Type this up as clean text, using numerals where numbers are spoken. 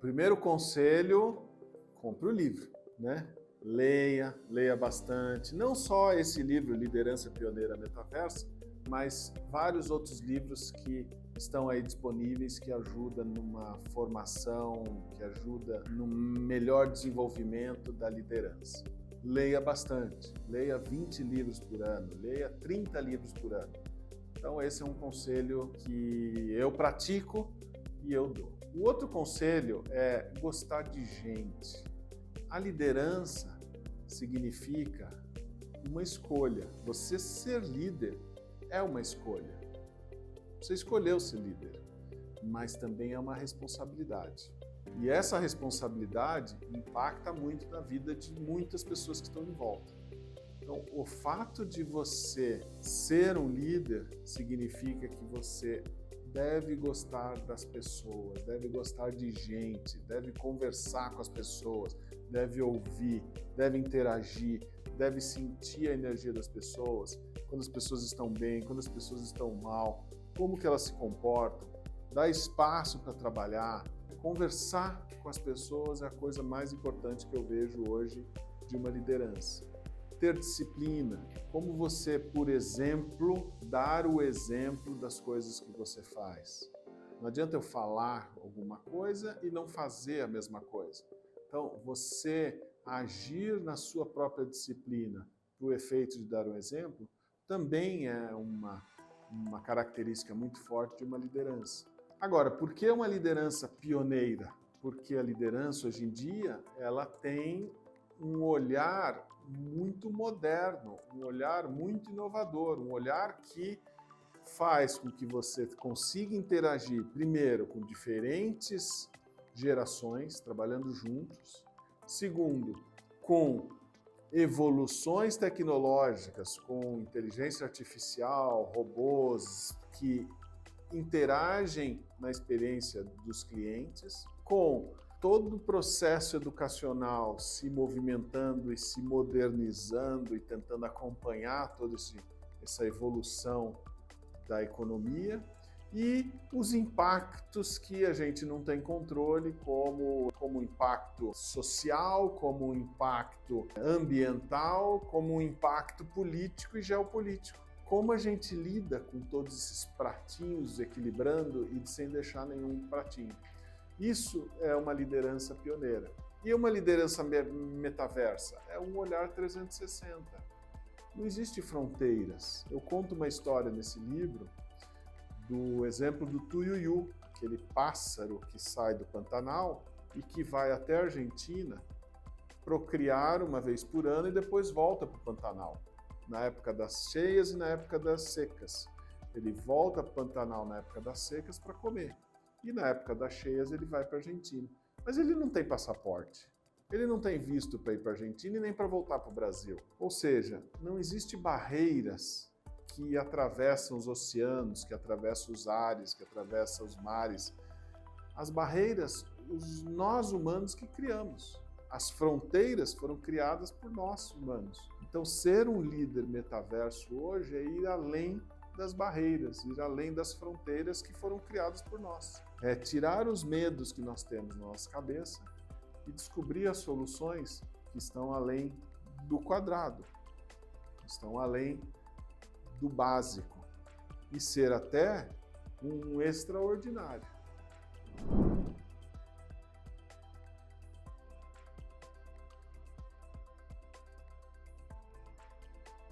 Primeiro conselho, compre o livro, né? Leia bastante. Não só esse livro, Liderança Pioneira Metaversa, mas vários outros livros que estão aí disponíveis, que ajudam numa formação, que ajudam no melhor desenvolvimento da liderança. Leia bastante, leia 20 livros por ano, leia 30 livros por ano. Então esse é um conselho que eu pratico e eu dou. O outro conselho é gostar de gente. A liderança significa uma escolha. Você ser líder é uma escolha. Você escolheu ser líder, mas também é uma responsabilidade. E essa responsabilidade impacta muito na vida de muitas pessoas que estão em volta. Então, o fato de você ser um líder significa que você deve gostar das pessoas, deve gostar de gente, deve conversar com as pessoas, deve ouvir, deve interagir, deve sentir a energia das pessoas, quando as pessoas estão bem, quando as pessoas estão mal, como que elas se comportam, dar espaço para trabalhar, conversar com as pessoas é a coisa mais importante que eu vejo hoje de uma liderança. Ter disciplina, como você, por exemplo, dar o exemplo das coisas que você faz. Não adianta eu falar alguma coisa e não fazer a mesma coisa. Então, você agir na sua própria disciplina para o efeito de dar um exemplo, também é uma característica muito forte de uma liderança. Agora, por que uma liderança pioneira? Porque a liderança, hoje em dia, ela tem um olhar muito moderno, um olhar muito inovador, um olhar que faz com que você consiga interagir, primeiro, com diferentes gerações, trabalhando juntos. Segundo, com evoluções tecnológicas, com inteligência artificial, robôs que interagem na experiência dos clientes, com todo o processo educacional se movimentando e se modernizando e tentando acompanhar toda essa evolução da economia e os impactos que a gente não tem controle, como o impacto social, como o impacto ambiental, como o impacto político e geopolítico. Como a gente lida com todos esses pratinhos, equilibrando e sem deixar nenhum pratinho. Isso é uma liderança pioneira. E uma liderança metaversa é um olhar 360. Não existe fronteiras. Eu conto uma história nesse livro do exemplo do Tuiuiu, aquele pássaro que sai do Pantanal e que vai até a Argentina procriar uma vez por ano e depois volta para o Pantanal, na época das cheias e na época das secas. Ele volta para o Pantanal na época das secas para comer. E na época das cheias ele vai para a Argentina. Mas ele não tem passaporte. Ele não tem visto para ir para a Argentina e nem para voltar para o Brasil. Ou seja, não existem barreiras que atravessam os oceanos, que atravessam os ares, que atravessam os mares. As barreiras, nós humanos que criamos. As fronteiras foram criadas por nós humanos. Então, ser um líder metaverso hoje é ir além das barreiras, ir além das fronteiras que foram criadas por nós. É tirar os medos que nós temos na nossa cabeça e descobrir as soluções que estão além do quadrado, que estão além do básico e ser até um extraordinário.